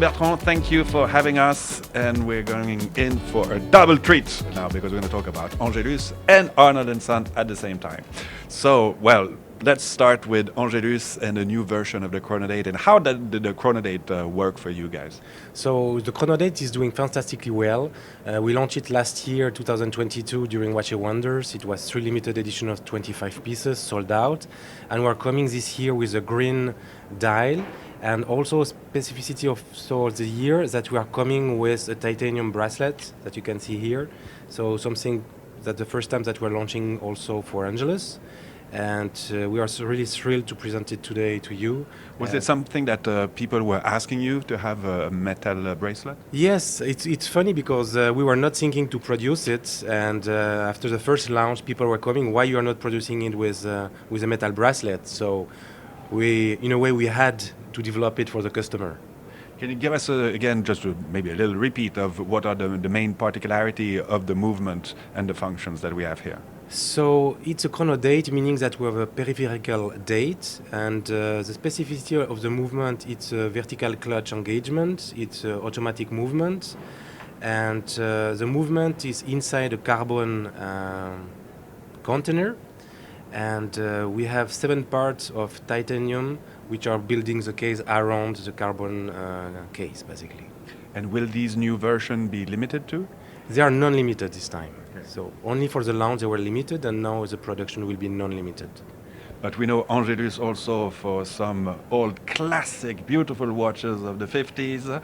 Bertrand, thank you for having us. And we're going in for a double treat now because we're going to talk about Angelus and Arnold & Son at the same time. So, well, let's start with Angelus and a new version of the Chronodate. And how did the Chronodate work for you guys? So the Chronodate is doing fantastically well. We launched it last year, 2022, during Watch Wonders. It was 3 limited edition of 25 pieces, sold out. And we're coming this year with a green dial. And also a specificity of the year that we are coming with a titanium bracelet that you can see here. So something that the first time that we're launching also for Angelus. And we are really thrilled to present it today to you. Was it something that people were asking you to have a metal bracelet? Yes, it's funny because we were not thinking to produce it, and after the first launch, people were coming, why you are not producing it with a metal bracelet? So we, in a way, we had to develop it for the customer. Can you give us, again, just maybe a little repeat of what are the main particularity of the movement and the functions that we have here? So it's a chronodate, meaning that we have a peripheral date, and the specificity of the movement, it's a vertical clutch engagement, it's automatic movement, and the movement is inside a carbon container, and we have 7 parts of titanium which are building the case around the carbon case, basically. And will these new version be limited to? They are non-limited this time. So only for the launch they were limited, and now the production will be non-limited. But we know Angelus also for some old classic, beautiful watches of the 50s.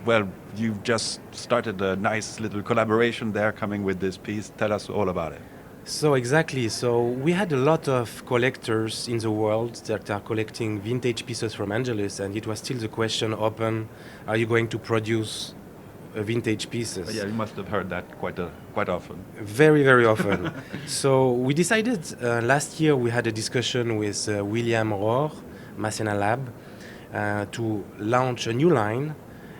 Well, you've just started a nice little collaboration there coming with this piece. Tell us all about it. So exactly. So we had a lot of collectors in the world that are collecting vintage pieces from Angelus, and it was still the question open, are you going to produce vintage pieces? Yeah, you must have heard that quite often. Very, very often. So we decided last year we had a discussion with William Rohr, Masséna Lab, to launch a new line.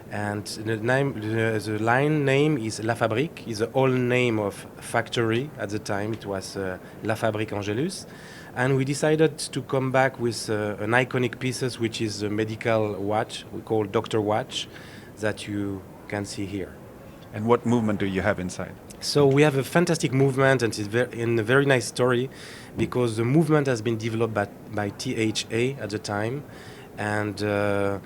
And the line name is La Fabrique, is the old name of factory at the time. It was La Fabrique Angelus. And we decided to come back with an iconic pieces, which is a medical watch we call Doctor Watch, that you can see here. And what movement do you have inside? So we have a fantastic movement, and it's in a very nice story, because the movement has been developed by THA at the time, and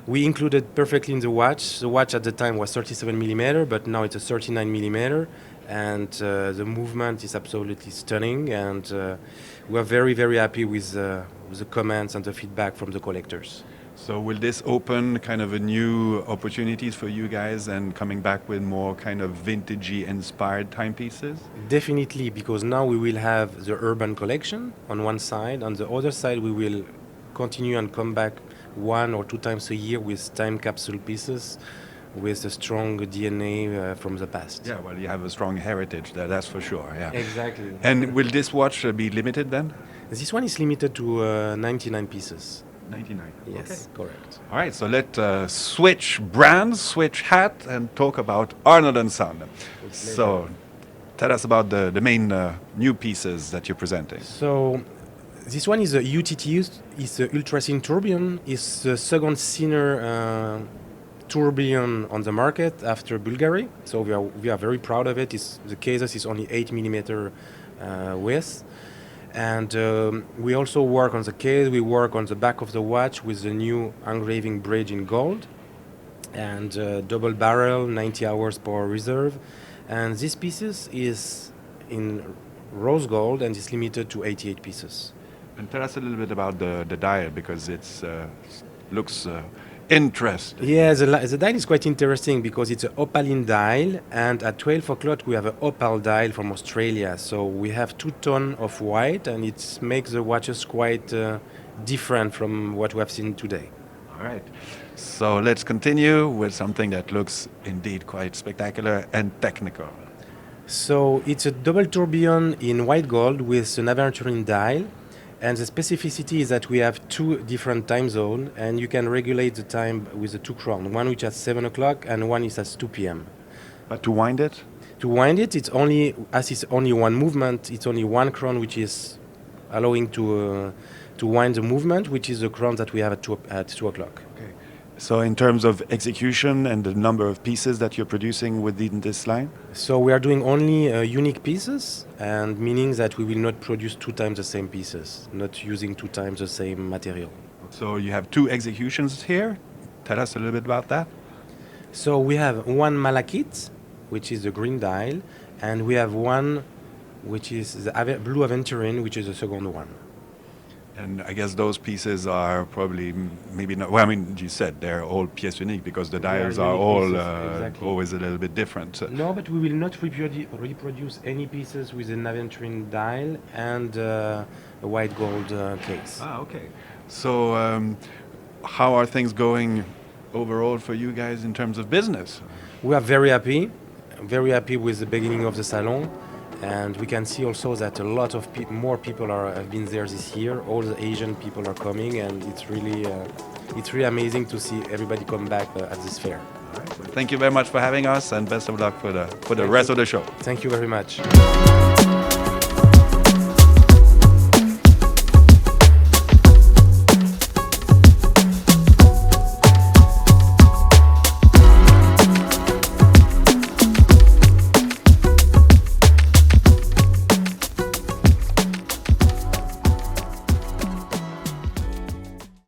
we included perfectly in the watch. The watch at the time was 37 millimeter, but now it's a 39 millimeter, and the movement is absolutely stunning, and we are very, very happy with the comments and the feedback from the collectors. So will this open kind of a new opportunities for you guys and coming back with more kind of vintagey inspired timepieces? Definitely, because now we will have the urban collection on one side. On the other side, we will continue and come back 1 or 2 times a year with time capsule pieces with a strong DNA from the past. Yeah, well, you have a strong heritage there, that's for sure. Yeah. Exactly. And will this watch be limited then? This one is limited to 99 pieces. 99. Yes, okay. Correct. All right, so let's switch brands, switch hat, and talk about Arnold & Son. So tell us about the main new pieces that you're presenting. So this one is a UTT, it's a ultra thin tourbillon. It's the second thinner tourbillon on the market after Bulgari. So we are very proud of it. The cases is only 8 millimeter width. And we also work on the case, we work on the back of the watch with the new engraving bridge in gold, and double barrel, 90 hours power reserve. And this pieces is in rose gold and is limited to 88 pieces. And tell us a little bit about the dial, because it looks interesting. Yeah, the dial is quite interesting because it's an opaline dial, and at 12 o'clock we have an opal dial from Australia. So we have 2 tones of white, and it makes the watches quite different from what we have seen today. All right. So let's continue with something that looks indeed quite spectacular and technical. So it's a double tourbillon in white gold with an aventurine dial. And the specificity is that we have 2 different time zones, and you can regulate the time with the 2 crowns. One which is at 7 o'clock and one is at 2 p.m. But to wind it? To wind it, it's only one movement. It's only 1 crown which is allowing to wind the movement, which is the crown that we have at 2 o'clock. Okay. So in terms of execution and the number of pieces that you're producing within this line? So we are doing only unique pieces, and meaning that we will not produce 2 times the same pieces, not using 2 times the same material. So you have 2 executions here. Tell us a little bit about that. So we have one malachite, which is the green dial, and we have one which is the blue aventurine, which is the second one. And I guess those pieces are probably maybe not. Well, I mean, you said they're all pièces uniques because the dials are unique all pieces, exactly. always a little bit different. No, but we will not reproduce any pieces with an aventurine dial and a white gold case. Okay. So, how are things going overall for you guys in terms of business? We are very happy with the beginning of the salon. And we can see also that a lot of more people have been there this year. All the Asian people are coming, and it's really amazing to see everybody come back at this fair. All right. Well, thank you very much for having us, and best of luck for the rest of the show. Thank you very much.